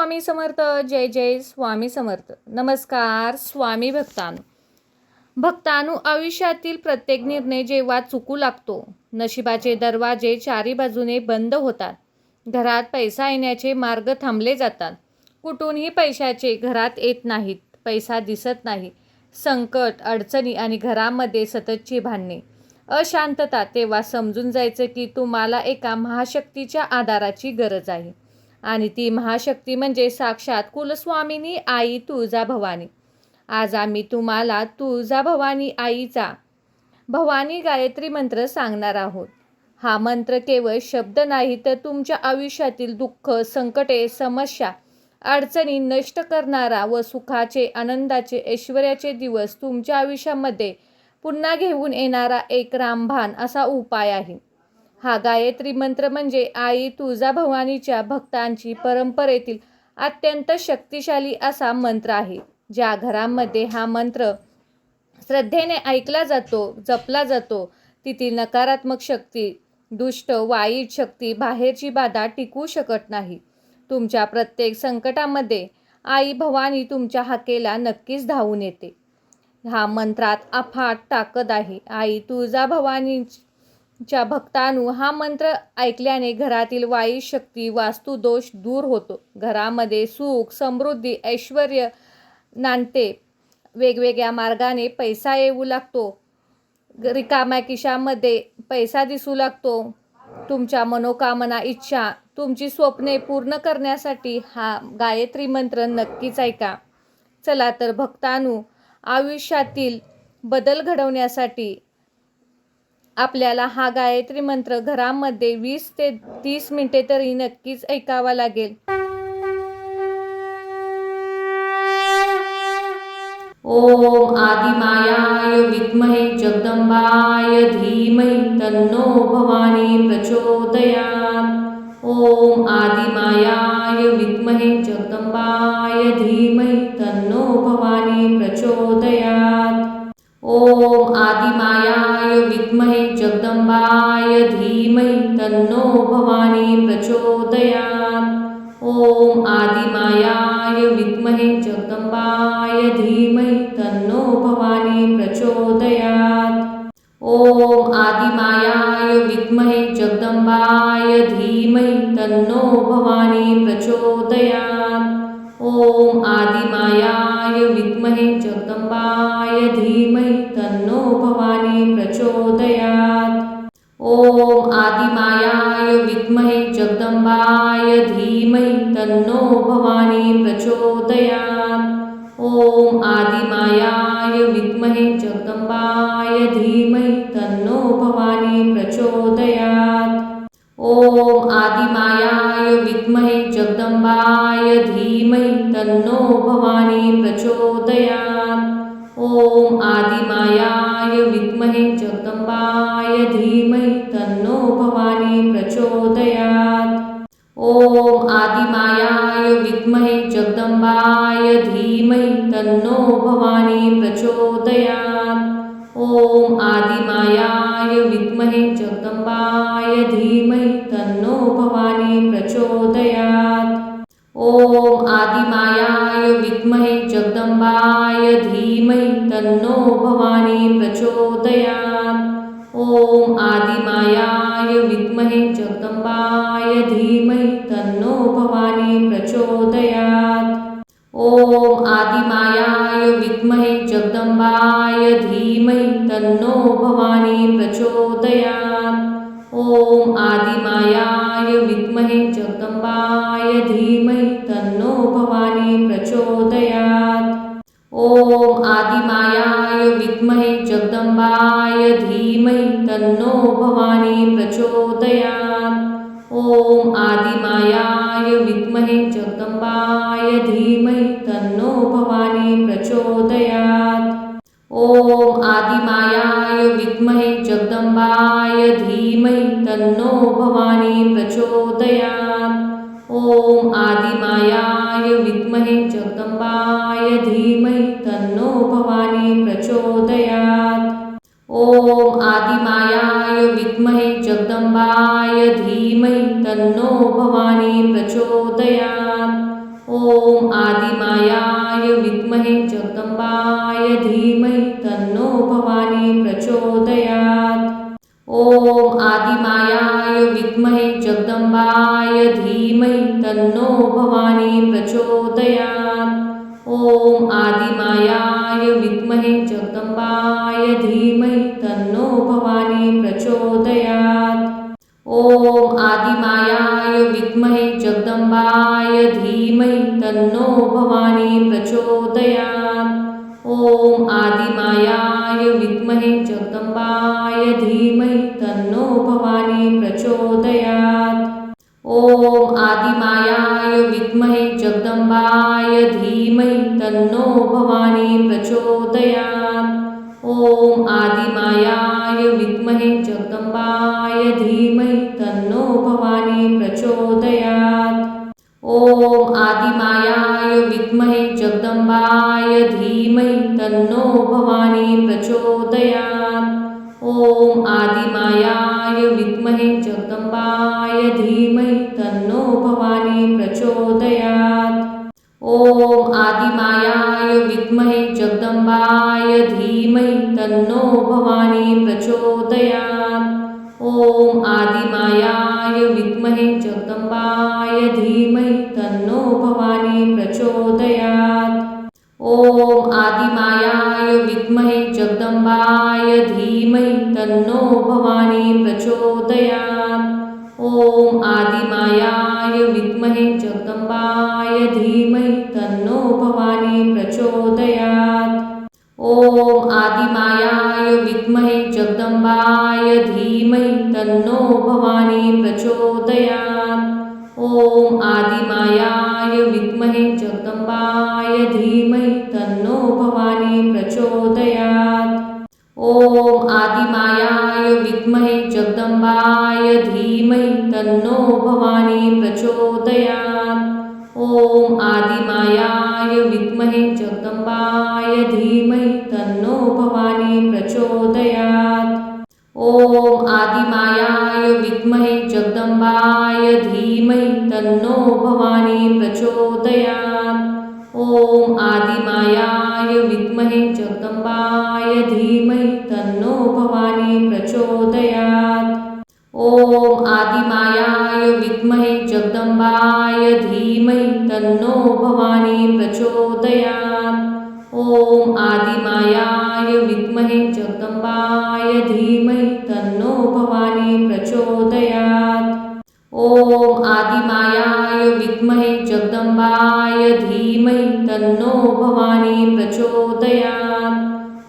स्वामी समर्थ. जय जय स्वामी समर्थ. नमस्कार स्वामी भक्तांनो, आयुष्यातील प्रत्येक निर्णय जेव्हा चुकू लागतो, नशिबाचे दरवाजे चारी बाजूने बंद होतात. घरात पैसा येण्याचे मार्ग थांबले जातात. कुठूनही पैशाचे घरात येत नाहीत. पैसा दिसत नाही. संकट, अडचणी आणि घरामध्ये सततची भांडणे, अशांतता. तेव्हा समजून जायचं की तुम्हाला एका महाशक्तीच्या आधाराची गरज आहे. आणि ती महाशक्ती म्हणजे साक्षात कुलस्वामिनी आई तुळजाभवानी. आज आम्ही तुम्हाला तुळजाभवानी आईचा भवानी गायत्री मंत्र सांगणार आहोत. हा मंत्र केवळ शब्द नाही, तर तुमच्या आयुष्यातील दुःख, संकटे, समस्या, अडचणी नष्ट करणारा व सुखाचे, आनंदाचे, ऐश्वर्याचे दिवस तुमच्या आयुष्यामध्ये पुन्हा घेऊन येणारा एक रामबाण असा उपाय आहे. हा गायत्री मंत्र म्हणजे आई तुळजाभवानीच्या भक्तांची परंपरेतील अत्यंत शक्तिशाली असा मंत्र आहे. ज्या घरामध्ये हा मंत्र श्रद्धेने ऐकला जातो, जपला जातो, तेथील नकारात्मक शक्ती, दुष्ट वाईट शक्ती, बाहेरची बाधा टिकू शकत नाही. तुमच्या प्रत्येक संकटामध्ये आई भवानी तुमच्या हाकेला नक्कीच धावून येते. हा मंत्रात अफाट ताकद आहे. आई तुळजाभवानीच्या भक्तांनो, हा मंत्र ऐकल्याने घरातील वाईट शक्ती, वास्तुदोष दूर होतो. घरामध्ये सुख, समृद्धी, ऐश्वर्य नांदते. वेगवेगळ्या मार्गाने पैसा येऊ लागतो. रिकाम्या खिशामध्ये पैसा दिसू लागतो. तुमच्या मनोकामना, इच्छा, तुमची स्वप्ने पूर्ण करण्यासाठी हा गायत्री मंत्र नक्कीच ऐका. चला तर भक्तांनो, आयुष्यातील बदल घडवण्यासाठी आपल्याला हा गायत्री मंत्र घरामध्ये 20 ते 30 मिनिटे तरी नक्कीच ऐकावा लागेल. ओम आदिमायाय विद्महे जगदंबाय धीमहि तन्नो भवानी प्रचोदयात्. ओम आदिमायाय विद्महे जगदंबाय धीमहि तन्नो भवानी प्रचोदयात्. ओम आदिमायाय विद्महे जगदंबाय धीमहि तन्नो भवानी प्रचोदयात्. ओम आदिमायाय विद्महे जगदंबाय धीमहि तन्नो भवानी प्रचोदयात्. ओम आदिमायाय विद्महे जगदंबाय धीमहि तन्नो भवानी प्रचोदयात्. ओम आदिमायाय विद्महे जगदंबाय धीमहि तन्नो भवानी प्रचोदयात्. ओम आदिमायाय विद्महे जगदंबाय धीमहि तन्नो भवानी प्रचोदयात्. ओम आदिमायाय विद्महे जगदंबाय धीमहि तन्नो भवानी प्रचोदयात्. ओम आदिमायाय विद्महे जगदंबाय धीमहि तन्नो भवानी प्रचोदयात्. ओम आदिमायाय विद्महे जगदंबाय धीमहि तन्नो भवानी प्रचोदयात्. ओम आदिमायाय विद्महे जगदंबाय धीमहि तन्नो भवानी प्रचोदयात्. ओम आदिमायाय विद्महे जगदंबाय धीमहि तन्नो भवानी प्रचोदयात्. ओम आदिमायाय विद्महे जगदंबाय धीमहि तन्नो भवानी प्रचोदयात्. ओम आदिमायाय विद्महे जगदंबाय धीमहि तन्नो भवानी प्रचोदयात्. ओम आदिमायाय विद्महे जगदंबाय धीमहि तन्नो भवानी प्रचोदयात्. ओम आदिमायाय विद्महे जगदंबाय धीमहि तन्नो भवानी प्रचोदयात्. ओम आदिमायाय विद्महे जगदंबाय धीमहि तन्नो भवानी प्रचोदयात्. ओम आदिमायाय विद्महे जगदंबाय धीमहि तन्नो भवानी प्रचोदयात्. ओम आदिमायाय विद्महे जगदंबाय धीमहि तन्नो भवानी प्रचोदयात्. ओम आदिमायाय विद्महे जगदंबाय धीमहि तन्नो भवानी प्रचोदयात्. ओम आदिमायाय विद्महे जगदंबाय धीमहि तन्नो भवानी प्रचोदयात्. ॐ आदिमायाय विद्महे जगदम्बाय धीमहि तन्नो भवानी प्रचोदयात्। ॐ आदिमायाय विद्महे जगदम्बाय धीमहि तन्नो भवानी प्रचोदयात्। ॐ आदिमायाय विद्महे जगदम्बाय धीमहि तन्नो भवानी प्रचोदयात्। ॐ आदिमायाय विद्महे जगदम्बाय धीमहि तन्नो भवानी प्रचोदयात्। ॐ आदिमायाय विद्महे जगदम्बाय धीमहि तन्नो भवानी प्रचोदयात्। ॐ आदिमायाय विद्महे जगदम्बाय धीमहि तन्नो भवानी प्रचोदयात्। ॐ आदिमायाय विद्महे जगदम्बाय धीमहि तन्नो भवानी प्रचोदयात्। ॐ आदिमायाय विद्महे जगदम्बाय धीमहि तन्नो भवानी प्रचोदयात्। ॐ आदिमायाय विद्महे जगदम्बाय धीमहि तन्नो भवानी प्रचोदयात्। ॐ आदिमायाय विद्महे जगदम्बाय धीमहि तन्नो भवानी प्रचोदयात्। ॐ आदिमायाय विद्महे जगदम्बाय धीमहि तन्नो भवानी प्रचोदयात्। ॐ आदिमायाय विद्महे जगदम्बाय धीमहि तन्नो भवानी प्रचोदयात्। ॐ आदिमायाय विद्महे जगदम्बाय धीमहि तन्नो भवानी प्रचोदयात्। ॐ आदिमायाय विद्महे जगदम्बाय धीमहि तन्नो भवानी प्रचोदयात्। ॐ आदिमायाय विद्महे जगदम्बाय धीमहि तन्नो भवानी प्रचोदयात्। ॐ आदिमायाय विद्महे जगदम्बाय धीमहि तन्नो भवानी प्रचोदयात्। ॐ आदिमायाय विद्महे जगदम्बाय धीमहि तन्नो भवानी प्रचोदयात्। ॐ आदिमायाय विद्महे जगदम्बाय धीमहि तन्नो भवानी प्रचोदयात्। ॐ आदिमायाय विद्महे जगदम्बाय धीमहि तन्नो भवानी प्रचोदयात्। ॐ आदिमायाय विद्महे जगदम्बाय धीमहि तन्नो भवानी प्रचोदयात्। ॐ आदिमायाय विद्महे जगदम्बाय धीमहि तन्नो भवानी प्रचोदयात्। ॐ आदिमायाय विद्महे जगदम्बाय धीमहि तन्नो भवानी प्रचोदयात्।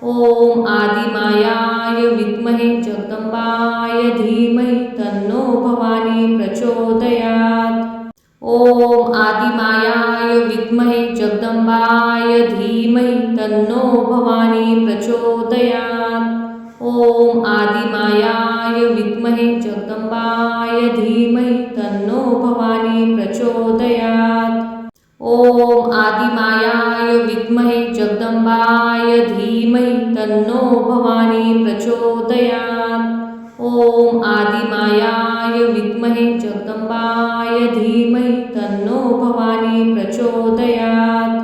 ॐ आदिमायाय विद्महे जगदम्बाय धीमहि तन्नो भवानी प्रचोदयात्। ॐ आदिमायाय विद्महे जगदम्बाय धीमहि तन्नो भवानी प्रचोदयात्। ॐ आदिमायाय विद्महे जगदम्बाय धीमहि तन्नो भवानी प्रचोदयात्। ॐ आदिमायाय विद्महे जगदम्बाय धीमहि तन्नो भवानी प्रचोदयात्। ॐ आदिमायाय विद्महे जगदम्बाय धीमहि तन्नो भवानी प्रचोदयात्।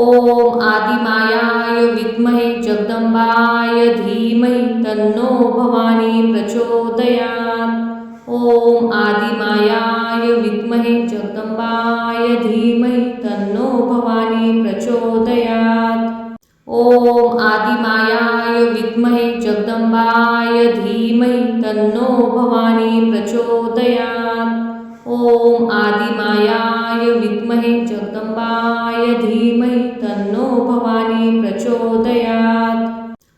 ॐ आदिमायाय विद्महे जगदम्बाय धीमहि तन्नो भवानी प्रचोदयात्। ॐ आदिमायाय विद्महे जगदम्बाय धीमहि तन्नो भवानी प्रचोदयात्। ॐ आदिमायाय विद्महे जगदम्बाय धीमहि तन्नो भवानी प्रचोदयात्। ॐ आदिमायाय विद्महे जगदम्बाय धीमहि तन्नो भवानी प्रचोदयात्।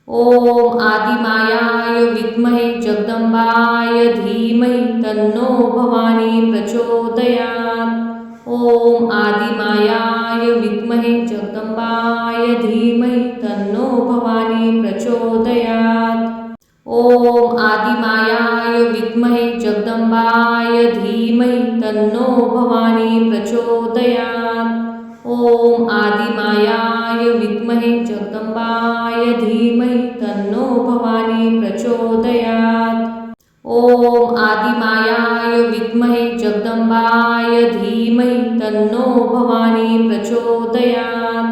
ॐ आदिमायाय विद्महे जगदम्बाय धीमहि तन्नो भवानी प्रचोदयात्। ॐ आदिमायाय विद्महे जगदम्बाय धीमहि तन्नो भवानी प्रचोदयात्। ॐ आदिमायाय विद्महे जगदम्बाय धीमहि तन्नो भवानी प्रचोदयात्। ॐ आदिमायाय विद्महे जगदम्बाय धीमहि तन्नो भवानी प्रचोदयात्। ॐ आदिमायाय विद्महे जगदम्बाय धीमहि तन्नो भवानी प्रचोदयात्।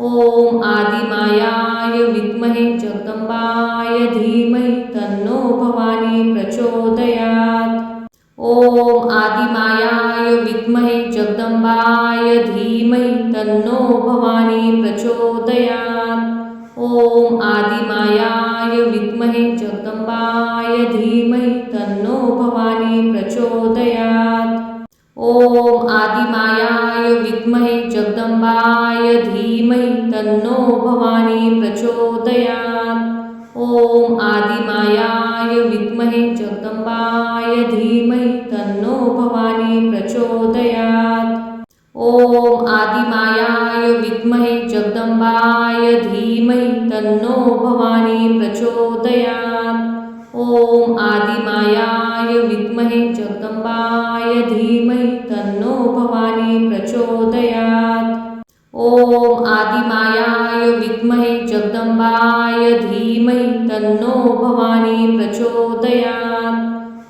ॐ आदिमायाय विद्महे जगदम्बाय धीमहि तन्नो भवानी प्रचोदयात्। ॐ आदिमायाय विद्महे जगदम्बाय धीमहि तन्नो भवानी प्रचोदयात्। ॐ आदिमायाय विद्महे जगदम्बाय धीमहि तन्नो भवानी प्रचोदयात्। ॐ आदिमायाय विद्महे जगदम्बाय धीमहि तन्नो भवानी प्रचोदयात्। ॐ आदिमायाय विद्महे जगदम्बाय धीमहि तन्नो भवानी प्रचोदयात्। ॐ आदिमायाय विद्महे जगदम्बाय धीमहि तन्नो भवानी प्रचोदयात्। ॐ आदिमायाय विद्महे जगदम्बाय धीमहि तन्नो भवानी प्रचोदयात्। ॐ आदिमायाय विद्महे जगदम्बाय धीमहि तन्नो भवानी प्रचोदयात्।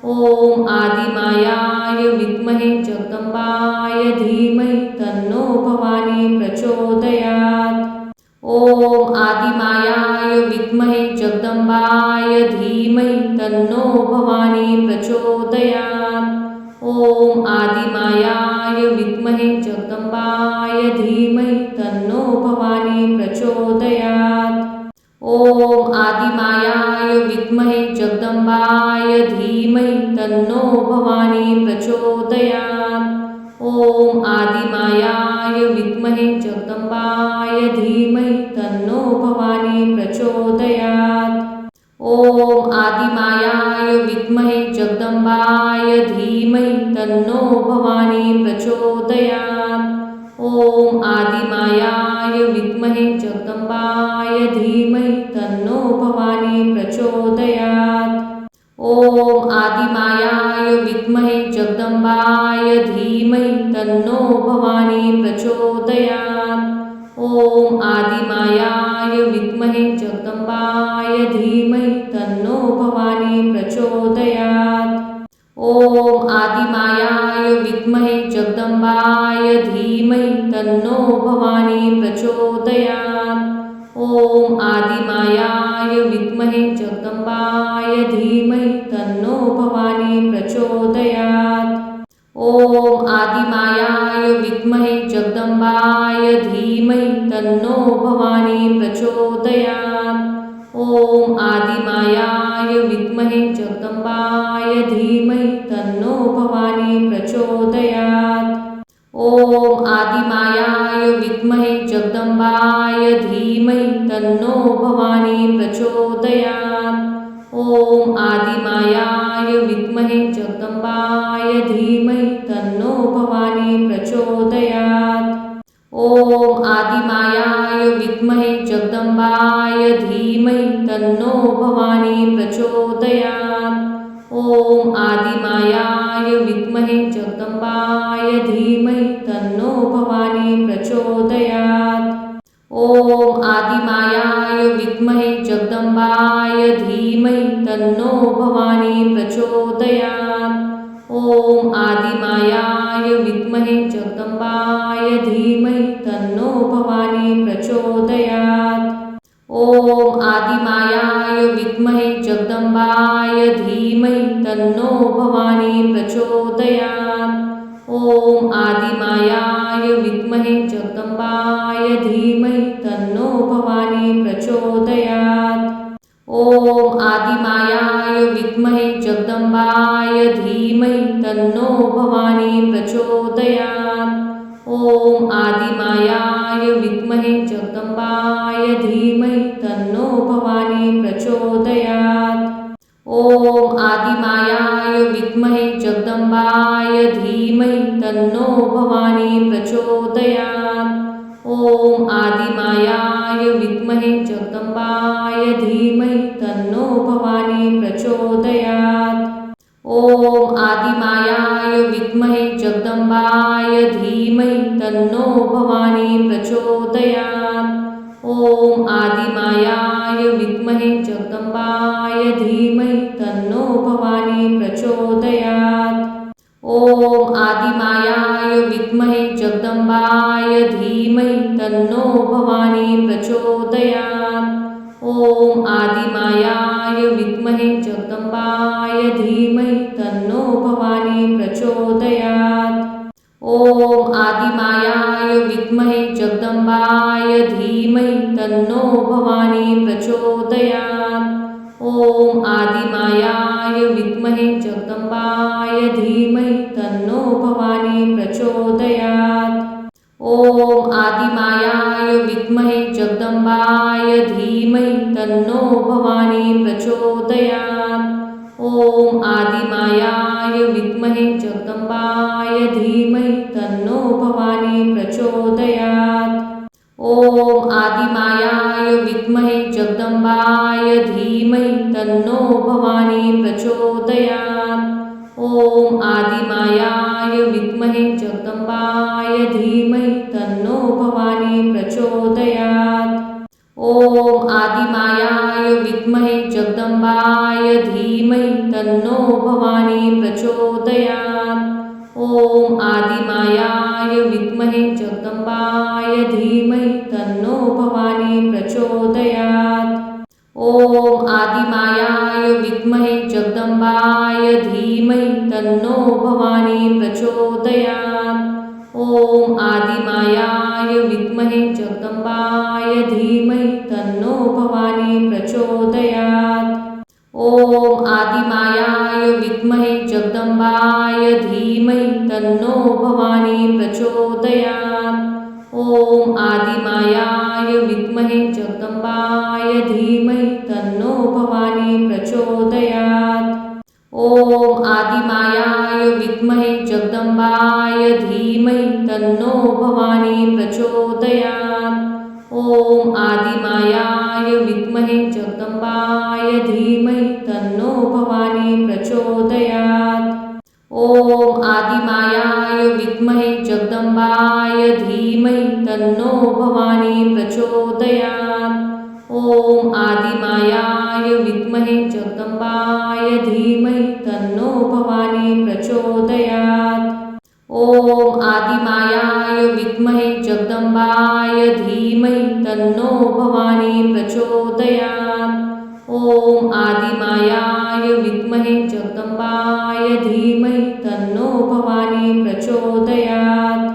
ॐ आदिमायाय विद्महे जगदम्बाय धीमहि तन्नो भवानी प्रचोदयात्। ॐ आदिमायाय विद्महे जगदम्बाय धीमहि तन्नो भवानी प्रचोदयात्। ॐ आदिमायाय विद्महे जगदम्बाय धीमहि तन्नो भवानी प्रचोदयात्। ॐ आदिमायाय विद्महे जगदम्बाय धीमहि तन्नो भवानी प्रचोदयात्। ॐ आदिमायाय विद्महे जगदम्बाय धीमहि तन्नो भवानी प्रचोदयात्। ॐ आदिमायाय विद्महे जगदम्बाय धीमहि तन्नो भवानी प्रचोदयात्। ॐ आदिमायाय विद्महे जगदम्बाय धीमहि तन्नो भवानी प्रचोदयात्। ॐ आदिमायाय विद्महे जगदम्बाय धीमहि तन्नो भवानी प्रचोदयात्। ॐ आदिमायाय विद्महे जगदम्बाय धीमहि तन्नो भवानी प्रचोदयात्। ॐ आदिमायाय विद्महे जगदम्बाय धीमहि तन्नो भवानी प्रचोदयात्। ॐ आदिमायाय विद्महे जगदम्बाय धीमहि तन्नो भवानी प्रचोदयात्। ॐ आदिमायाय विद्महे जगदम्बाय धीमहि तन्नो भवानी प्रचोदयात्। ॐ आदिमायाय विद्महे जगदम्बाय धीमहि तन्नो भवानी प्रचोदयात्। ॐ आदिमायाय विद्महे जगदम्बाय धीमहि तन्नो भवानी प्रचोदयात्। ॐ आदिमायाय विद्महे जगदम्बाय धीमहि तन्नो भवानी प्रचोदयात्। ॐ आदिमायाय विद्महे जगदम्बाय धीमहि तन्नो भवानी प्रचोदयात्। ॐ आदिमायाय विद्महे जगदम्बाय धीमहि तन्नो भवानी प्रचोदयात्। ॐ आदिमायाय विद्महे जगदम्बाय धीमहि तन्नो भवानी प्रचोदयात्। ॐ आदिमायाय विद्महे जगदम्बाय धीमहि तन्नो भवानी प्रचोदयात्। ॐ आदिमायाय विद्महे जगदम्बाय धीमहि तन्नो भवानी प्रचोदयात्। ॐ आदिमायाय विद्महे जगदम्बाय धीमहि तन्नो भवानी प्रचोदयात्। ॐ आदिमायाय विद्महे जगदम्बाय धीमहि तन्नो भवानी प्रचोदयात्। ॐ आदिमायाय विद्महे जगदम्बाय धीमहि तन्नो भवानी प्रचोदयात्। ॐ आदिमायाय विद्महे जगदम्बाय धीमहि तन्नो भवानी प्रचोदयात्। ॐ आदिमायाय विद्महे जगदम्बाय धीमहि तन्नो भवानी प्रचोदयात्। ॐ आदिमायाय विद्महे जगदम्बाय धीमहि तन्नो भवानी प्रचोदयात्। ॐ आदिमायाय विद्महे जगदम्बाय धीमहि तन्नो भवानी प्रचोदयात्। ॐ आदिमायाय विद्महे जगदम्बाय धीमहि तन्नो भवानी प्रचोदयात्। ॐ आदिमायाय विद्महे जगदम्बाय धीमहि तन्नो भवानी प्रचोदयात्। ॐ आदिमायाय विद्महे जगदम्बाय धीमहि तन्नो भवानी प्रचोदयात्। ॐ आदिमायाय विद्महे जगदम्बाय धीमहि तन्नो भवानी प्रचोदयात्। ॐ आदिमायाय विद्महे जगदम्बाय धीमहि तन्नो भवानी प्रचोदयात्। ॐ आदिमायाय विद्महे जगदम्बाय धीमहि तन्नो भवानी प्रचोदयात्। ॐ आदिमायाय विद्महे जगदम्बाय धीमहि तन्नो भवानी प्रचोदयात्। ॐ आदिमायाय विद्महे जगदम्बाय धीमहि तन्नो भवानी प्रचोदयात्। ॐ आदिमायाय विद्महे जगदम्बाय धीमहि तन्नो भवानी प्रचोदयात्। ॐ आदिमायाय विद्महे जगदम्बाय धीमहि तन्नो भवानी प्रचोदयात्। ॐ आदिमायाय विद्महे जगदम्बाय धीमहि तन्नो भवानी प्रचोदयात्। ॐ आदिमायाय विद्महे जगदम्बाय धीमहि तन्नो भवानी प्रचोदयात्। ॐ आदिमायाय विद्महे जगदम्बाय धीमहि तन्नो भवानी प्रचोदयात्। ॐ आदिमायाय विद्महे जगदम्बाय धीमहि तन्नो भवानी प्रचोदयात्। ॐ आदिमायाय विद्महे जगदम्बाय धीमहि तन्नो भवानी प्रचोदयात्। ॐ आदिमायाय विद्महे जगदम्बाय धीमहि तन्नो भवानी प्रचोदयात्। ॐ आदिमायाय विद्महे जगदम्बाय धीमहि तन्नो भवानी प्रचोदयात्। ॐ आदिमायाय विद्महे जगदम्बाय धीमहि तन्नो भवानी प्रचोदयात्। ॐ आदिमायाय विद्महे जगदम्बाय धीमहि तन्नो भवानी प्रचोदयात्। ॐ आदिमायाय विद्महे जगदम्बाय धीमहि तन्नो भवानी प्रचोदयात्।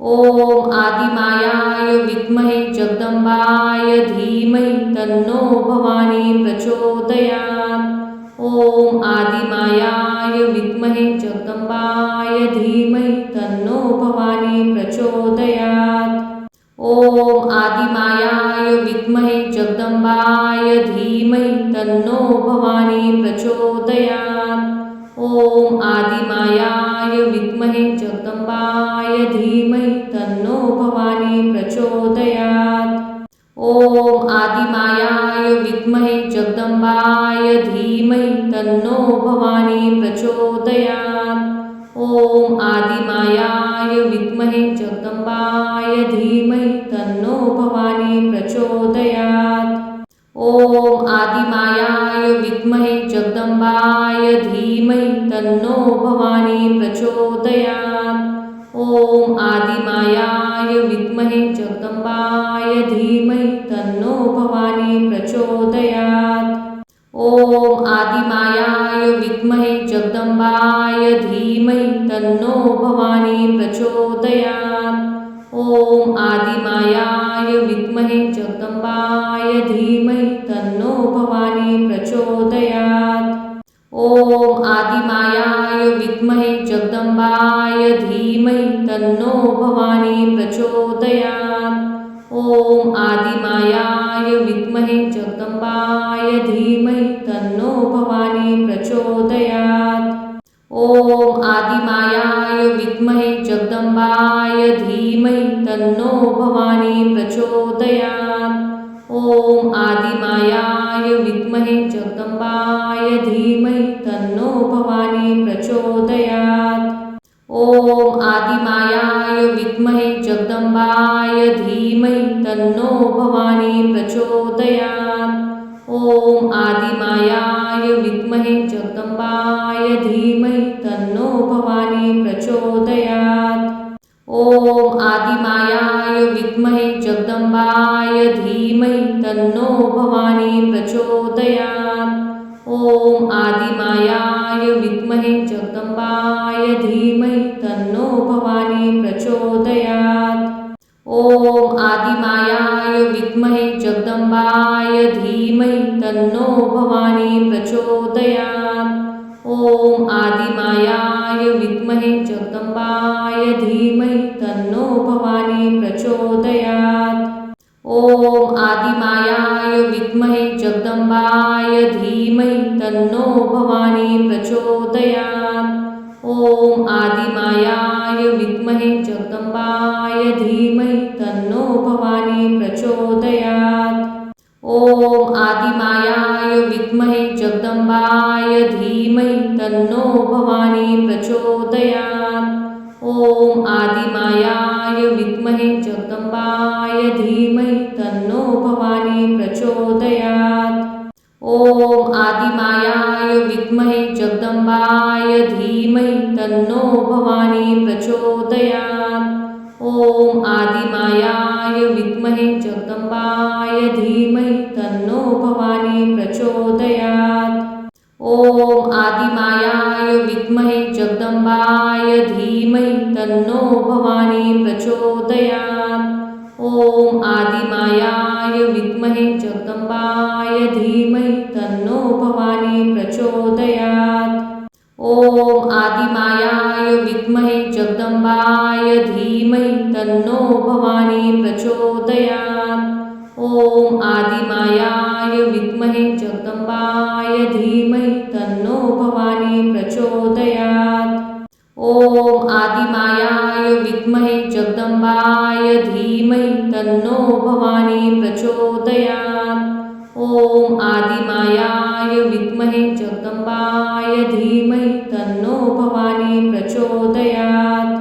ॐ आदिमायाय विद्महे जगदम्बाय धीमहि तन्नो भवानी प्रचोदयात्। ॐ आदिमायाय विद्महे जगदम्बाय धीमहि तन्नो भवानी प्रचोदयात्। ॐ आदिमायाय विद्महे जगदम्बाय धीमहि तन्नो भवानी प्रचोदयात्। ॐ आदिमायाय विद्महे जगदम्बाय धीमहि तन्नो भवानी प्रचोदयात्। ॐ आदिमायाय विद्महे जगदम्बाय धीमहि तन्नो भवानी प्रचोदयात्। ॐ आदिमायाय विद्महे जगदम्बाय धीमहि तन्नो भवानी प्रचोदयात्। ॐ आदिमायाय विद्महे जगदम्बाय धीमहि तन्नो भवानी प्रचोदयात्। ॐ आदिमायाय विद्महे जगदम्बाय धीमहि तन्नो भवानी प्रचोदयात्। ॐ आदिमायाय विद्महे जगदम्बाय धीमहि तन्नो भवानी प्रचोदयात्। ॐ आदिमायाय विद्महे जगदम्बाय धीमहि तन्नो भवानी प्रचोदयात्। ॐ आदिमायाय विद्महे जगदम्बाय धीमहि तन्नो भवानी प्रचोदयात्। ॐ आदिमायाय विद्महे जगदम्बाय धीमहि तन्नो भवानी प्रचोदयात्। ॐ आदिमायाय विद्महे जगदम्बाय धीमहि तन्नो भवानी प्रचोदयात्। ॐ आदिमायाय विद्महे जगदम्बाय धीमहि तन्नो भवानी प्रचोदयात्। ॐ आदिमायाय विद्महे जगदम्बाय धीमहि तन्नो भवानी प्रचोदयात्। ॐ आदिमायाय विद्महे जगदम्बाय धीमहि तन्नो भवानी प्रचोदयात्। ॐ आदिमायाय विद्महे जगदम्बाय धीमहि तन्नो भवानी प्रचोदयात्। ॐ आदिमायाय विद्महे जगदम्बाय धीमहि तन्नो भवानी प्रचोदयात्। ॐ आदिमायाय विद्महे जगदम्बाय धीमहि तन्नो भवानी प्रचोदयात्। ॐ आदिमायाय विद्महे जगदम्बाय धीमहि तन्नो भवानी प्रचोदयात्। ॐ आदिमायाय विद्महे जगदम्बाय धीमहि तन्नो भवानी प्रचोदयात्। ॐ आदिमायाय विद्महे जगदम्बाय धीमहि तन्नो भवानी प्रचोदयात्। ॐ आदिमायाय विद्महे जगदम्बाय धीमहि तन्नो भवानी प्रचोदयात्। ॐ आदिमायाय विद्महे जगदम्बाय धीमहि तन्नो भवानी प्रचोदयात्। ॐ आदिमायाय विद्महे जगदम्बाय धीमहि तन्नो भवानी प्रचोदयात्। ॐ आदिमायाय विद्महे जगदम्बाय धीमहि तन्नो भवानी प्रचोदयात्। ॐ आदिमायाय विद्महे जगदम्बाय धीमहि तन्नो भवानी प्रचोदयात्। ॐ आदिमायाय विद्महे जगदम्बाय धीमहि तन्नो भवानी प्रचोदयात्। ॐ आदिमायाय विद्महे जगदम्बाय धीमहि तन्नो भवानी प्रचोदयात्। ॐ आदिमायाय विद्महे जगदम्बाय धीमहि तन्नो भवानी प्रचोदयात्।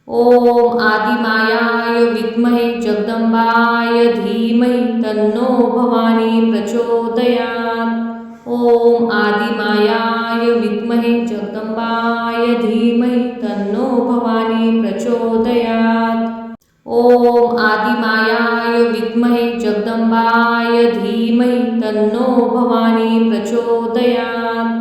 ॐ आदिमायाय विद्महे जगदम्बाय धीमहि तन्नो भवानी प्रचोदयात्। ॐ आदिमायाय विद्महे जगदम्बाय धीमहि तन्नो भवानी प्रचोदयात्। ॐ आदिमायाय विद्महे जगदम्बाय धीमहि तन्नो भवानी प्रचोदयात्।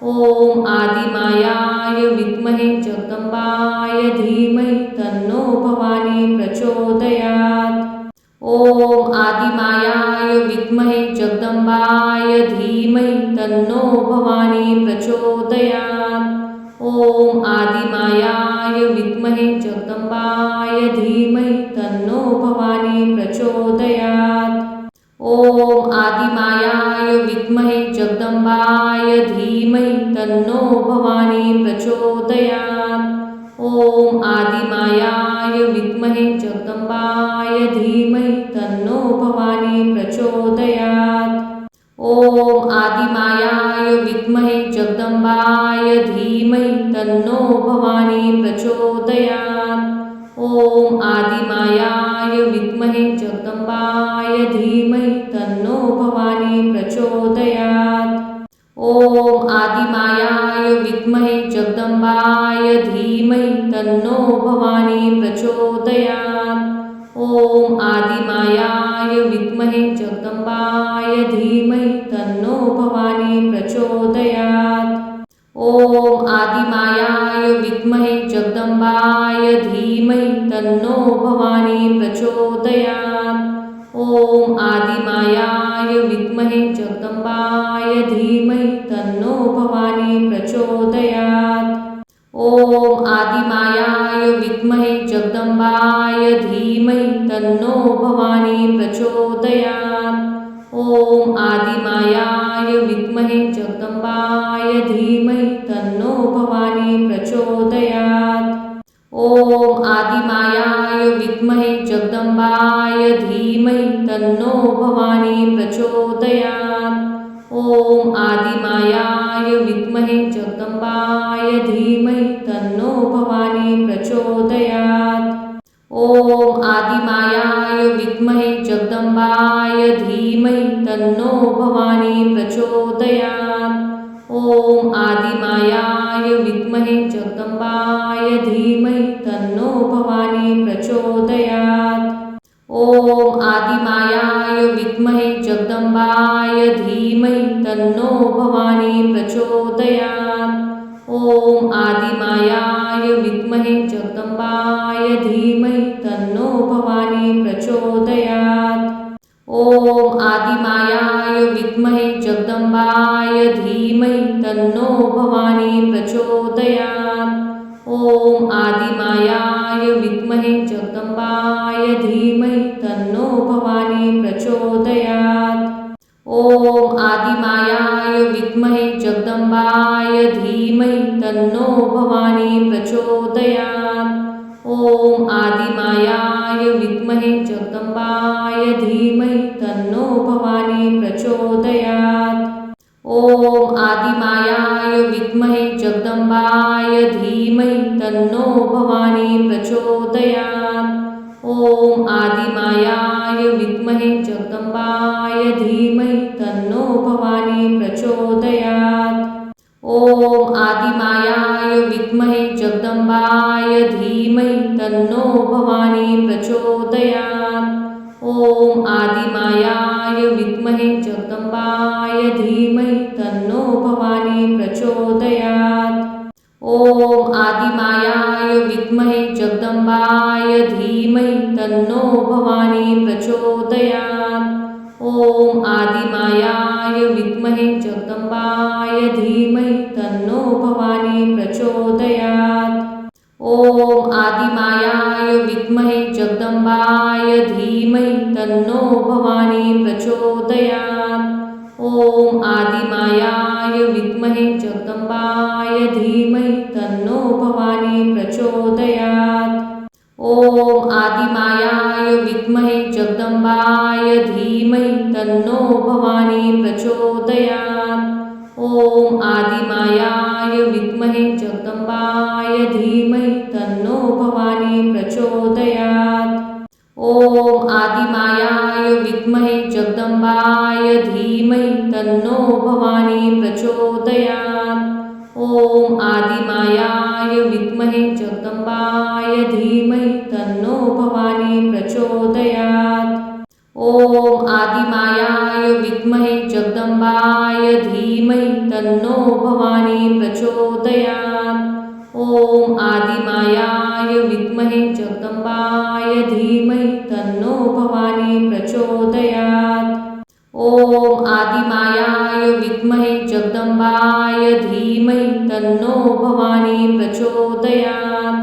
ॐ आदिमायाय विद्महे जगदम्बाय धीमहि तन्नो भवानी प्रचोदयात्। ॐ आदिमायाय विद्महे जगदम्बाय धीमहि तन्नो भवानी प्रचोदयात्। ॐ आदिमायाय विद्महे जगदम्बाय धीमहि तन्नो भवानी प्रचोदयात्। ॐ आदिमायाय विद्महे जगदम्बाय धीमहि तन्नो भवानी प्रचोदयात्। ॐ आदिमायाय विद्महे जगदम्बाय धीमहि तन्नो भवानी प्रचोदयात्। ॐ आदिमायाय विद्महे जगदम्बाय धीमहि तन्नो भवानी प्रचोदयात्। ॐ आदिमायाय विद्महे जगदम्बाय धीमहि तन्नो भवानी प्रचोदयात्। ॐ आदिमायाय विद्महे जगदम्बाय धीमहि तन्नो भवानी प्रचोदयात्। ॐ आदिमायाय विद्महे जगदम्बाय धीमहि तन्नो भवानी प्रचोदयात्। ॐ आदिमायाय विद्महे जगदम्बाय धीमहि तन्नो भवानी प्रचोदयात्। ॐ आदिमायाय विद्महे जगदम्बाय धीमहि तन्नो भवानी प्रचोदयात्। ॐ आदिमायाय विद्महे जगदम्बाय धीमहि तन्नो भवानी प्रचोदयात्। ॐ आदिमायाय विद्महे जगदम्बाय धीमहि तन्नो भवानी प्रचोदयात्। ॐ आदिमायाय विद्महे जगदम्बाय धीमहि तन्नो भवानी प्रचोदयात्। ॐ आदिमायाय विद्महे जगदम्बाय धीमहि तन्नो भवानी प्रचोदयात्। ॐ आदिमायाय विद्महे जगदम्बाय धीमहि तन्नो भवानी प्रचोदयात्। ॐ आदिमायाय विद्महे जगदम्बाय धीमहि तन्नो भवानी प्रचोदयात्। ॐ आदिमायाय विद्महे जगदम्बाय धीमहि तन्नो भवानी प्रचोदयात्। ॐ आदिमायाय विद्महे जगदंबाय धीमहि तन्नो भवानी प्रचोदयात्। ॐ आदिमायाय विद्महे जगदंबाय धीमहि तन्नो भवानी प्रचोदयात्। ॐ आदिमायाय विद्महे जगदंबाय धीमहि तन्नो भवानी प्रचोदयात्। ॐ आदिमायाय विद्महे जगदंबाय धीमहि तन्नो भवानी प्रचोदयात्। ॐ आदिमायाय विद्महे जगदंबाय धीमहि तन्नो भवानी प्रचोदयात्। ॐ आदिमायाय विद्महे जगदंबाय धीमहि तन्नो भवानी प्रचोदयात्। ॐ आदिमायाय विद्महे जगदंबाय धीमहि तन्नो भवानी प्रचोदयात्। ॐ आदिमायाय विद्महे जगदंबाय धीमहि तन्नो भवानी प्रचोदयात्। ॐ आदिमायाय विद्महे जगदंबाय धीमहि तन्नो भवानी प्रचोदयात्। ॐ आदिमायाय विद्महे जगदंबाय धीमहि तन्नो भवानी प्रचोदयात्। ॐ आदिमायाय विद्महे जगदंबाय धीमहि तन्नो भवानी प्रचोदयात्। ॐ आदिमायाय विद्महे जगदंबाय धीमहि तन्नो भवानी प्रचोदयात्। ॐ आदिमायाय विद्महे जगदंबाय धीमहि तन्नो भवानी प्रचोदयात्। ॐ आदिमायाय विद्महे जगदंबाय धीमहि तन्नो भवानी प्रचोदयात्। ॐ आदिमायाय विद्महे जगदंबाय धीमहि तन्नो भवानी प्रचोदयात्। ॐ आदिमायाय विद्महे जगदंबाय धीमहि तन्नो भवानी प्रचोदयात्। ॐ आदिमायाय विद्महे जगदंबाय धीमहि तन्नो भवानी प्रचोदयात्। ॐ आदिमायाय विद्महे जगदंबाय धीमहि तन्नो भवानी प्रचोदयात्।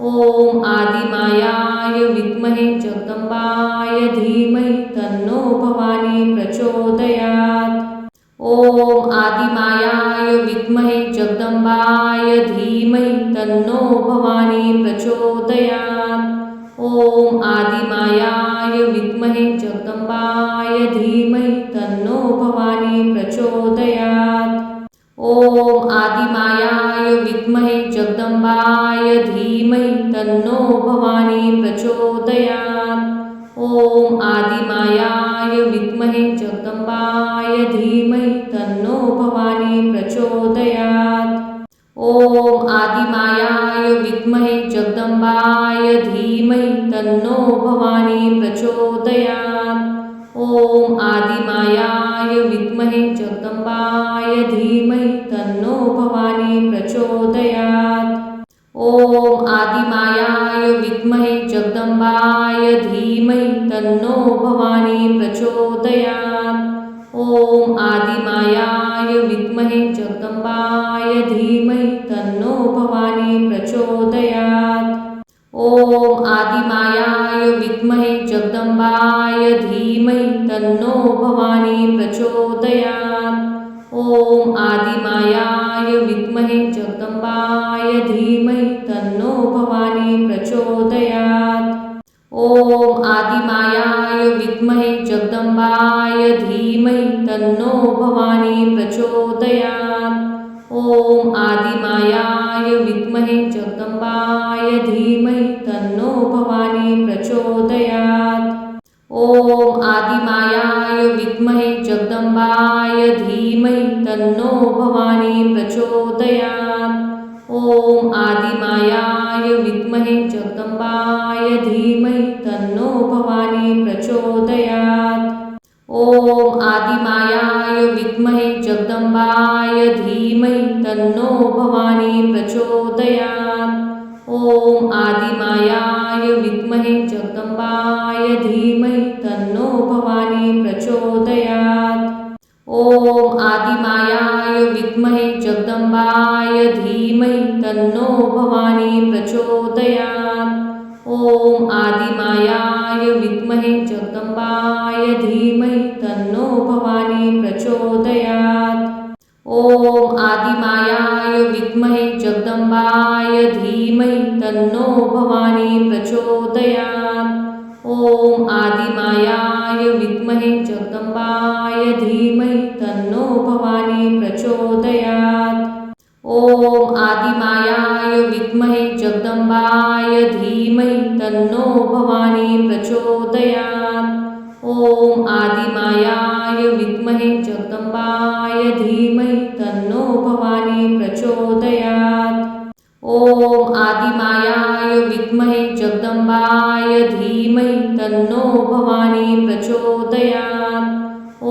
ॐ आदिमायाय विद्महे जगदंबाय धीमहि तन्नो भवानी प्रचोदयात्। ॐ आदिमायाय विद्महे जगदंबाय धीमहि तन्नो भवानी प्रचोदयात्। ॐ आदिमायाय विद्महे जगदंबाय धीमहि तन्नो भवानी प्रचोदयात्। ॐ आदिमायाय विद्महे जगदंबाय धीमहि तन्नो भवानी प्रचोदयात्। ॐ आदिमायाय विद्महे जगदंबाय धीमहि तन्नो भवानी प्रचोदयात्। ॐ आदिमायाय विद्महे जगदंबाय धीमहि तन्नो भवानी प्रचोदयात्। ॐ आदिमायाय विद्महे जगदंबाय धीमहि तन्नो भवानी प्रचोदयात्। ॐ आदिमायाय विद्महे जगदंबाय धीमहि तन्नो भवानी प्रचोदयात्। ॐ आदिमायाय विद्महे जगदंबाय धीमहि तन्नो भवानी प्रचोदयात्। ॐ आदिमायाय विद्महे जगदंबाय धीमहि तन्नो भवानी प्रचोदयात्। ॐ आदिमायाय विद्महे जगदंबाय धीमहि तन्नो भवानी प्रचोदयात्। ॐ आदिमायाय विद्महे जगदंबाय धीमहि तन्नो भवानी प्रचोदयात्। ॐ आदिमायाय विद्महे जगदंबाय धीमहि तन्नो भवानी प्रचोदयात्। ॐ आदिमायाय विद्महे जगदंबाय धीमहि तन्नो भवानी प्रचोदयात्। ॐ आदिमायाय विद्महे जगदंबाय धीमहि तन्नो भवानी प्रचोदयात्। ॐ आदिमायाय विद्महे जगदंबाय धीमहि तन्नो भवानी प्रचोदयात्। ॐ आदिमायाय विद्महे जगदंबाय धीमहि तन्नो भवानी प्रचोदयात्। ॐ आदिमायाय विद्महे जगदंबाय धीमहि तन्नो भवानी प्रचोदयात्। ॐ तन्नो भवानी प्रचोदयात्। ॐ आदिमायाय विद्महे जगदम्बाय धीमहि तन्नो भवानी प्रचोदयात्। ॐ आदिमायाय विद्महे जगदम्बाय धीमहि तन्नो भवानी प्रचोदयात्। ॐ आदिमायाय विद्महे जगदम्बाय धीमहि तन्नो भवानी प्रचोदयात्। ॐ आदिमायाय विद्महे जगदम्बाय धीमहि तन्नो भवानी प्रचोदयात्। ॐ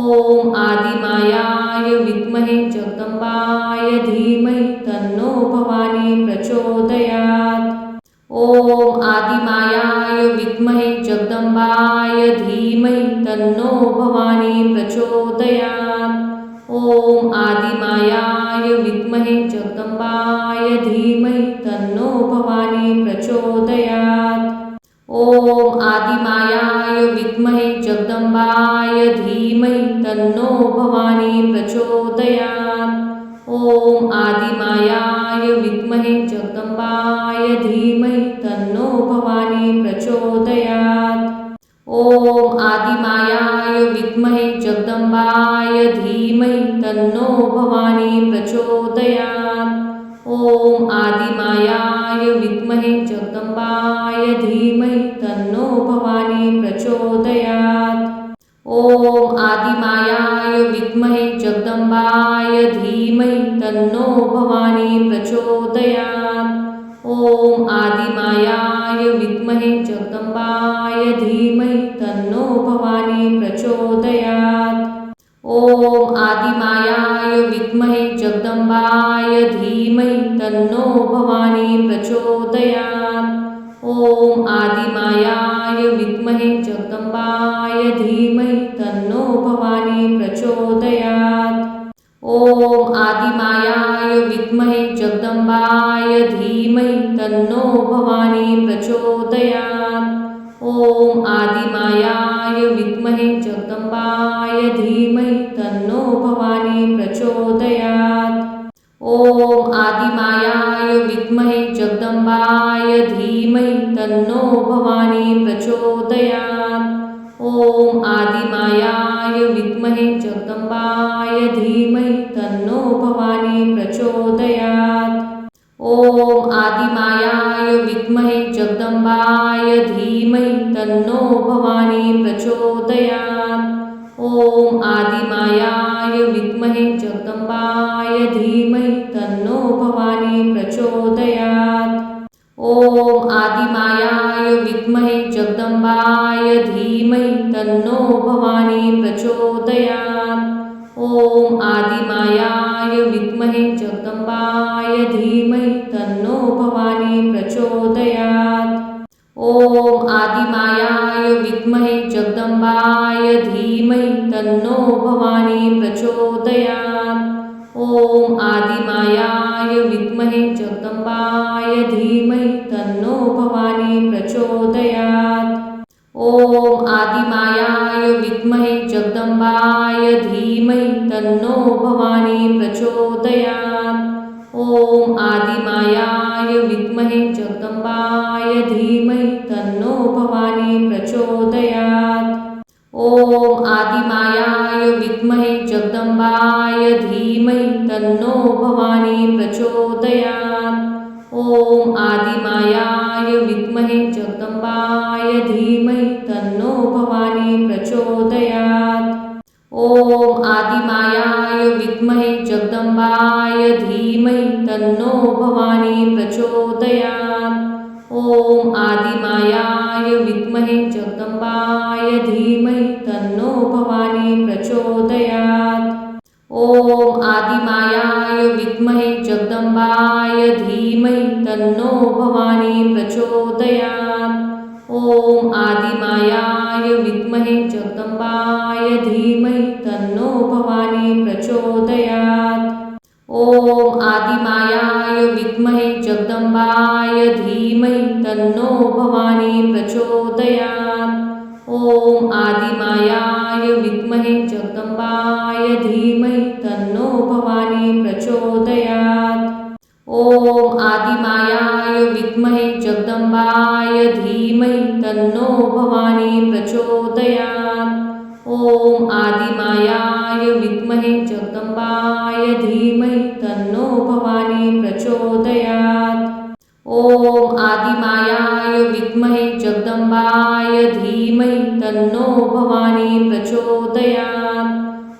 आदिमायाय विद्महे जगदम्बाय धीमहि तन्नो भवानी प्रचोदयात्। ॐ आदिमायाय विद्महे जगदम्बाय धीमहि तन्नो भवानी प्रचोदयात्। ॐ आदिमायाय विद्महे जगदम्बाय धीमहि तन्नो भवानी प्रचोदयात्। ॐ आदिमायाय विद्महे जगदम्बाय धीमहि तन्नो भवानी प्रचोदयात्। ॐ आदिमायाय विद्महे जगदम्बाय धीमहि तन्नो भवानी प्रचोदयात्। ॐ आदिमायाय विद्महे जगदम्बाय धीमहि तन्नो भवानी प्रचोदयात्। ॐ आदिमायाय विद्महे जगदम्बाय धीमहि तन्नो भवानी प्रचोदयात्। ॐ आदिमायाय विद्महे जगदम्बाय धीमहि तन्नो भवानी प्रचोदयात्। ॐ आदिमायाय विद्महे जगदम्बाय धीमहि तन्नो भवानी प्रचोदयात्। ॐ आदिमायाय विद्महे जगदम्बाय धीमहि तन्नो भवानी प्रचोदयात्। ॐ आदिमायाय विद्महे जगदम्बाय धीमहि तन्नो भवानी प्रचोदयात्। ॐ आदिमायाय विद्महे जगदम्बाय धीमहि तन्नो भवानी प्रचोदयात्। ॐ आदिमायाय विद्महे जगदम्बाय धीमहि तन्नो भवानी प्रचोदयात्। ॐ आदिमायाय विद्महे जगदम्बाय धीमहि तन्नो भवानी प्रचोदयात्। ॐ आदिमायाय विद्महे जगदम्बाय धीमहि तन्नो भवानी प्रचोदयात्। ॐ आदिमायाय विद्महे जगदम्बाय धीमहि तन्नो भवानी प्रचोदयात्। ॐ आदिमायाय विद्महे जगदम्बाय धीमहि तन्नो भवानी प्रचोदयात्। ॐ आदिमायाय विद्महे जगदम्बाय धीमहि तन्नो भवानी प्रचोदयात्। ॐ आदिमायाय विद्महे जगदम्बाय धीमहि तन्नो भवानी प्रचोदयात्। ॐ आदिमायाय विद्महे जगदम्बाय धीमहि तन्नो भवानी प्रचोदयात्। ॐ आदिमायाय विद्महे जगदम्बाय धीमहि तन्नो भवानी प्रचोदयात्। ॐ आदिमायाय विद्महे जगदम्बाय धीमहि तन्नो भवानी प्रचोदयात्। ॐ आदिमायाय विद्महे जगदम्बाय धीमहि तन्नो भवानी प्रचोदयात्। ॐ आदिमायाय विद्महे जगदम्बाय धीमहि तन्नो भवानी प्रचोदयात्। ॐ आदिमायाय विद्महे जगदम्बाय धीमहि तन्नो भवानी प्रचोदयात्। ॐ आदिमायाय विद्महे जगदम्बाय धीमहि तन्नो भवानी प्रचोदयात्। ॐ आदिमायाय विद्महे जगदम्बाय धीमहि तन्नो भवानी प्रचोदयात्। ॐ आदिमायाय विद्महे जगदम्बाय धीमहि तन्नो भवानी प्रचोदयात्। ॐ आदिमायाय विद्महे जगदम्बाय धीमहि तन्नो भवानी प्रचोदयात्। ॐ आदिमायाय विद्महे जगदम्बाय धीमहि तन्नो भवानी प्रचोदयात्। ॐ आदिमायाय विद्महे जगदम्बाय धीमहि तन्नो भवानी प्रचोदयात्। ॐ आदिमायाय विद्महे विद्महे जगदंबाय धीमहि तन्नो भवानी प्रचोदयात्। ॐ आदिमायाय विद्महे जगदंबाय धीमहि तन्नो भवानी प्रचोदयात्। ॐ आदिमायाय विद्महे जगदंबाय धीमहि तन्नो भवानी प्रचोदयात्।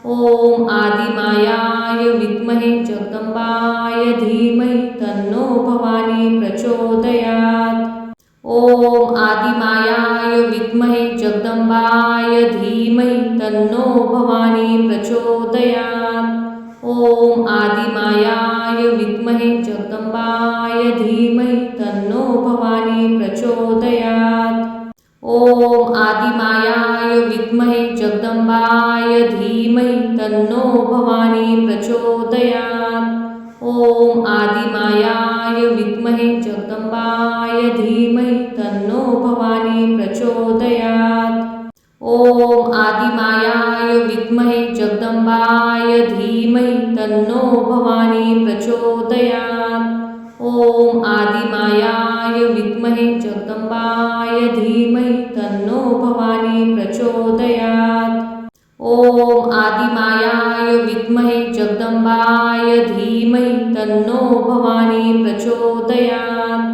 ॐ आदिमायाय विद्महे जगदंबाय धीमहि तन्नो भवानी प्रचोदयात्। ॐ आदिमायाय विद्महे जगदंबाय धीमहि तन्नो भवानी प्रचोदयात्। ॐ आदिमायाय विद्महे जगदंबाय धीमहि तन्नो भवानी प्रचोदयात्। ॐ आदिमायाय विद्महे जगदंबाय धीमहि तन्नो भवानी प्रचोदयात्। ॐ आदिमायाय विद्महे जगदंबाय धीमहि तन्नो भवानी प्रचोदयात्। ॐ आदिमायाय विद्महे जगदंबाय धीमहि तन्नो भवानी प्रचोदयात्। ॐ आदिमायाय विद्महे जगदंबाय धीमहि तन्नो भवानी प्रचोदयात्। ॐ आदिमायाय विद्महे जगदंबाय धीमहि तन्नो भवानी प्रचोदयात्।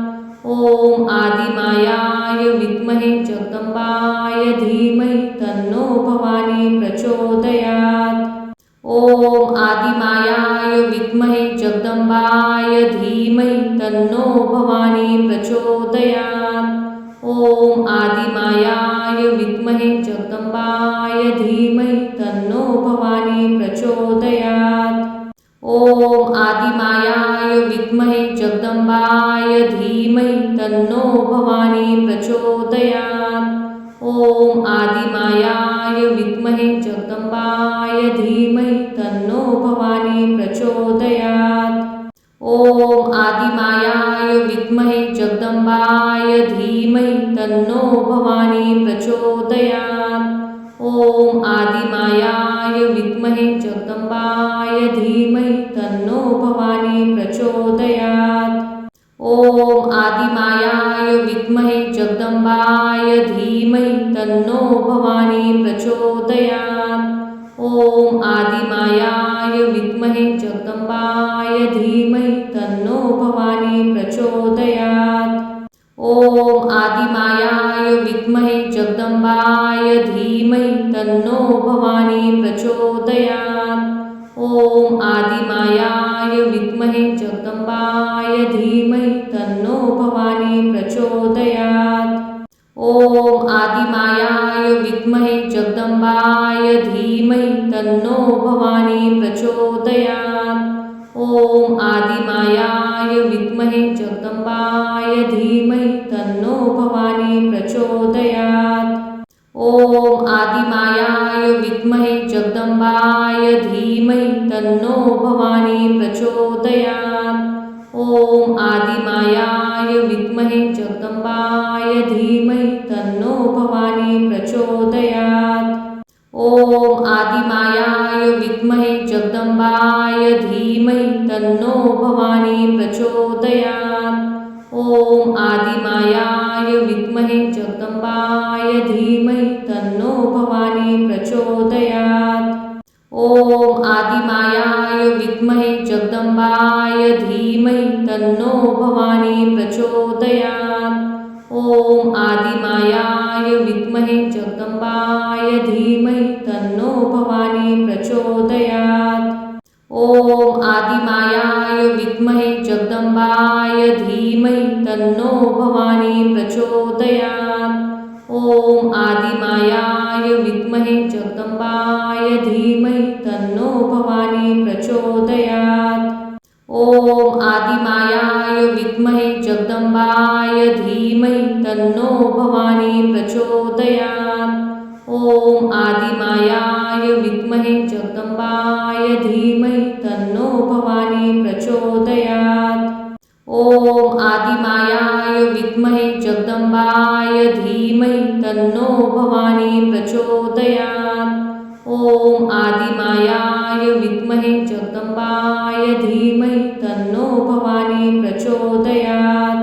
ॐ आदिमायाय विद्महे जगदंबाय धीमहि तन्नो भवानी प्रचोदयात्। ॐ आदिमायाय विद्महे जगदंबाय धीमहि तन्नो भवानी प्रचोदयात्। ॐ आदिमायाय विद्महे जगदंबाय धीमहि तन्नो भवानी प्रचोदयात्। ॐ आदिमायाय विद्महे जगदंबाय धीमहि तन्नो भवानी प्रचोदयात्। ॐ आदिमायाय विद्महे जगदंबाय धीमहि तन्नो भवानी प्रचोदयात्। ॐ आदिमायाय विद्महे जगदंबाय धीमहि तन्नो भवानी प्रचोदयात्। ॐ आदिमायाय विद्महे जगदंबाय धीमहि तन्नो भवानी प्रचोदयात्। ॐ आदिमायाय विद्महे जगदंबाय धीमहि तन्नो भवानी प्रचोदयात्। ॐ आदिमायाय विद्महे जगदंबाय धीमहि तन्नो भवानी प्रचोदयात्। ॐ आदिमायाय विद्महे जगदंबाय धीमहि तन्नो भवानी प्रचोदयात्। ॐ आदिमायाय विद्महे जगदंबाय धीमहि तन्नो भवानी प्रचोदयात्। ॐ आदिमायाय विद्महे जगदंबाय धीमहि तन्नो भवानी प्रचोदयात्। ॐ आदिमायाय विद्महे जगदंबाय धीमहि तन्नो भवानी प्रचोदयात्। ॐ आदिमायाय विद्महे जगदंबाय धीमहि तन्नो भवानी प्रचोदयात्। ॐ आदिमायाय विद्महे जगदंबाय धीमहि तन्नो भवानी प्रचोदयात्। ॐ आदिमायाय विद्महे जगदंबाय धीमहि तन्नो भवानी प्रचोदयात्। ॐ आदिमायाय विद्महे जगदंबाय धीमहि तन्नो भवानी प्रचोदयात्। ॐ आदिमायाय विद्महे जगदंबाय धीमहि तन्नो भवानी प्रचोदयात्। ॐ आदिमायाय विद्महे जगदंबाय धीमहि तन्नो भवानी प्रचोदयात्। ॐ आदिमायाय विद्महे जगदंबाय धीमहि तन्नो भवानी प्रचोदयात्। ॐ आदिमायाय विद्महे जगदंबाय धीमहि तन्नो भवानी प्रचोदयात्। ॐ आदिमायाय विद्महे जगदंबाय धीमहि तन्नो भवानी प्रचोदयात्। ॐ आदिमायाय विद्महे जगदंबाय धीमहि तन्नो भवानी प्रचोदयात्। ॐ आदिमायाय विद्महे जगदंबाय धीमहि तन्नो भवानी प्रचोदयात्। ॐ आदिमायाय विद्महे जगदंबाय धीमहि तन्नो भवानी प्रचोदयात्।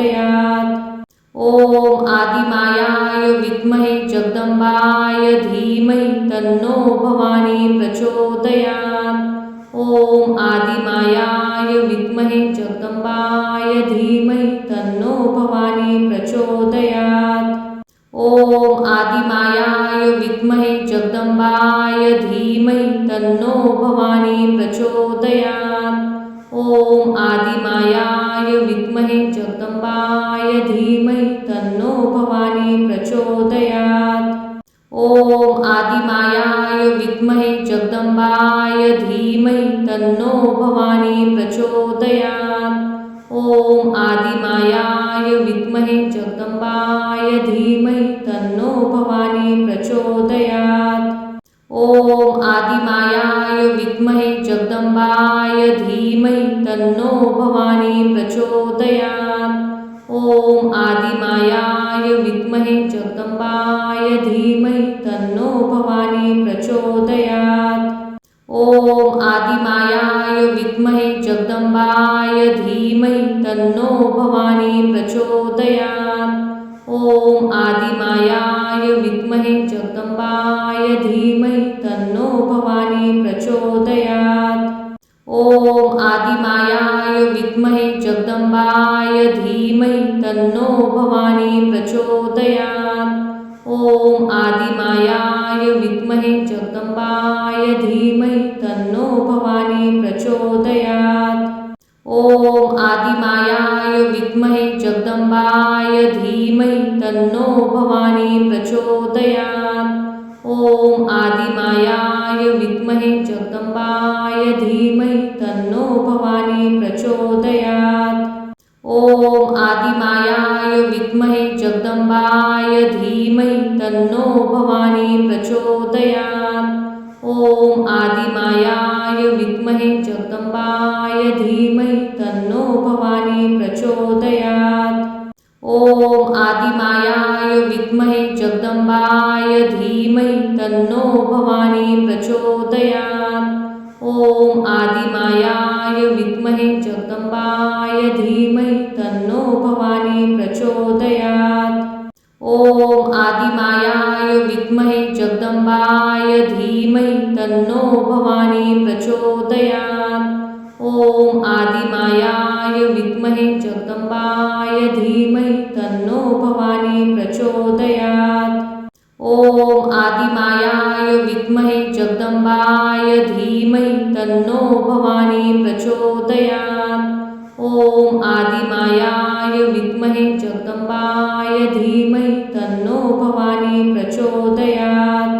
प्रचोदयात्। ॐ आदिमायाय विद्महे जगदम्बाय धीमहि तन्नो भवानी प्रचोदयात्। ॐ आदिमायाय विद्महे जगदम्बाय धीमहि तन्नो भवानी प्रचोदयात्। भवानी प्रचोदयात्। ॐ आदिमायाय विद्महे जगदम्बाय धीमहि तन्नो भवानी प्रचोदयात्। ॐ आदिमायाय विद्महे जगदम्बाय धीमहि तन्नो भवानी प्रचोदयात्। ॐ आदिमायाय विद्महे जगदम्बाय धीमहि तन्नो भवानी प्रचोदयात्। ॐ आदिमायाय विद्महे जगदम्बाय धीमहि तन्नो भवानी प्रचोदयात्। ॐ आदिमायाय विद्महे जगदम्बाय धीमहि तन्नो भवानी प्रचोदयात्। ॐ आदिमायाय विद्महे जगदम्बाय धीमहि तन्नो भवानी प्रचोदयात्। ॐ आदिमायाय विद्महे जगदम्बाय धीमहि तन्नो भवानी प्रचोदयात्। ॐ आदिमायाय विद्महे जगदम्बाय धीमहि तन्नो भवानी प्रचोदयात्। ॐ आदिमायाय विद्महे जगदम्बाय धीमहि तन्नो भवानी प्रचोदयात्। ॐ आदिमायाय विद्महे जगदम्बाय धीमहि तन्नो भवानी प्रचोदयात्। ॐ आदिमायाय विद्महे जगदम्बाय धीमहि तन्नो भवानी प्रचोदयात्। ॐ आदिमायाय विद्महे जगदम्बाय धीमहि तन्नो भवानी प्रचोदयात्। ॐ आदिमायाय विद्महे जगदम्बाय धीमहि तन्नो भवानी प्रचोदयात्। ॐ आदिमायाय विद्महे जगदम्बाय धीमहि तन्नो भवानी प्रचोदयात्। ॐ आदिमायाय विद्महे जगदम्बाय धीमहि तन्नो भवानी प्रचोदयात्। ॐ आदिमायाय विद्महे जगदम्बाय धीमहि तन्नो भवानी प्रचोदयात्। ॐ आदिमायाय विद्महे जगदम्बाय धीमहि तन्नो भवानी प्रचोदयात्। ॐ आदिमायाय विद्महे जगदम्बाय धीमहि तन्नो भवानी प्रचोदयात्। ॐ आदिमायाय विद्महे जगदम्बाय धीमहि तन्नो भवानी प्रचोदयात्।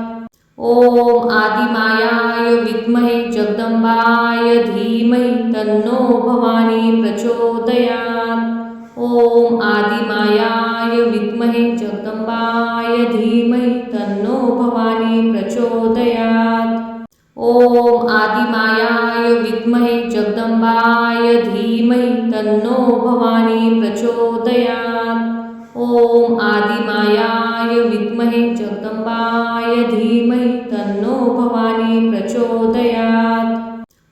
ॐ आदिमायाय विद्महे जगदम्बाय धीमहि तन्नो भवानी प्रचोदयात्। ॐ आदिमायाय विद्महे जगदम्बाय धीमहि तन्नो भवानी प्रचोदयात्। ॐ आदिमायाय विद्महे जगदम्बाय धीमहि तन्नो भवानी प्रचोदयात्। ॐ आदिमायाय विद्महे जगदम्बाय धीमहि तन्नो भवानी प्रचोदयात्।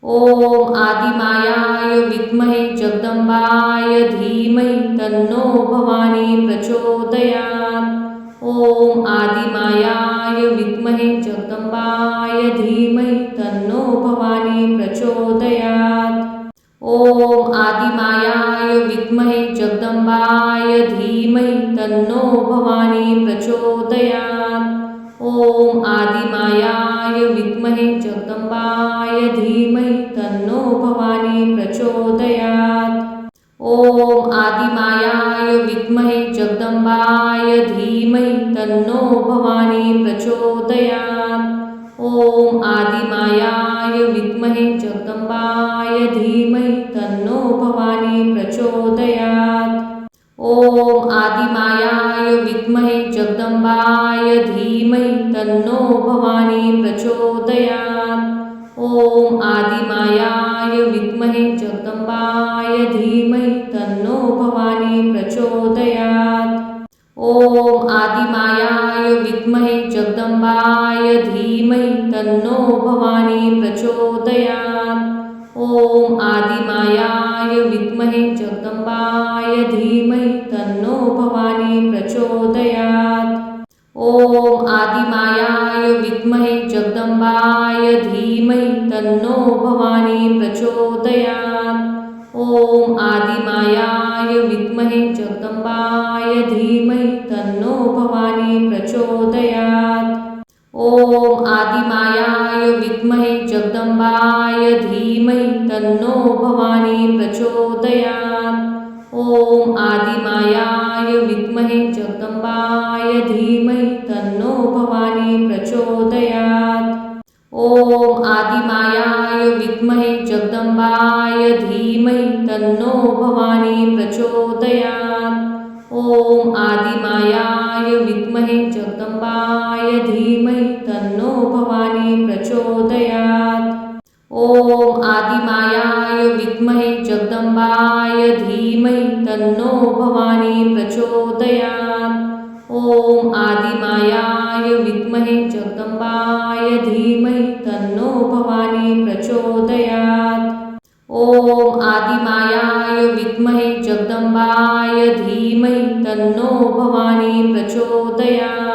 ॐ आदिमायाय विद्महे जगदम्बाय धीमहि तन्नो भवानी प्रचोदयात्। ॐ आदिमायाय विद्महे जगदम्बाय धीमहि तन्नो भवानी प्रचोदयात्। ॐ आदिमायाय विद्महे जगदम्बाय धीमहि तन्नो भवानी प्रचोदयात्। ॐ आदिमायाय विद्महे जगदम्बाय धीमहि तन्नो भवानी प्रचोदयात्। ॐ आदिमायाय विद्महे जगदम्बाय धीमहि तन्नो भवानी प्रचोदयात्। ॐ आदिमायाय विद्महे जगदम्बाय धीमहि तन्नो भवानी प्रचोदयात्। ॐ आदिमायाय विद्महे जगदम्बाय धीमहि तन्नो भवानी प्रचोदयात्। ॐ आदिमायाय विद्महे जगदम्बाय धीमहि तन्नो भवानी प्रचोदयात्। ॐ आदिमायाय विद्महे जगदम्बाय धीमहि तन्नो भवानी प्रचोदयात्। ॐ आदिमायाय विद्महे जगदम्बाय धीमहि तन्नो भवानी प्रचोदयात्। ॐ आदिमायाय विद्महे जगदम्बाय धीमहि तन्नो भवानी प्रचोदयात्। ॐ आदिमायाय विद्महे जगदम्बाय धीमहि तन्नो भवानी प्रचोदयात्। ॐ आदिमायाय विद्महे जगदम्बाय जगदम्बाय धीमहि तन्नो भवानी प्रचोदयात्। ॐ आदिमायाय विद्महे जगदम्बाय धीमहि तन्नो भवानी प्रचोदयात्। ॐ आदिमायाय विद्महे जगदम्बाय धीमहि तन्नो भवानी प्रचोदयात्। ॐ आदिमायाय विद्महे जगदम्बाय धीमहि तन्नो भवानी प्रचोदयात्। ॐ आदिमायाय विद्महे जगदम्बाय धीमहि तन्नो भवानी प्रचोदयात्। ॐ आदिमायाय विद्महे जगदम्बाय धीमहि तन्नो भवानी प्रचोदयात्।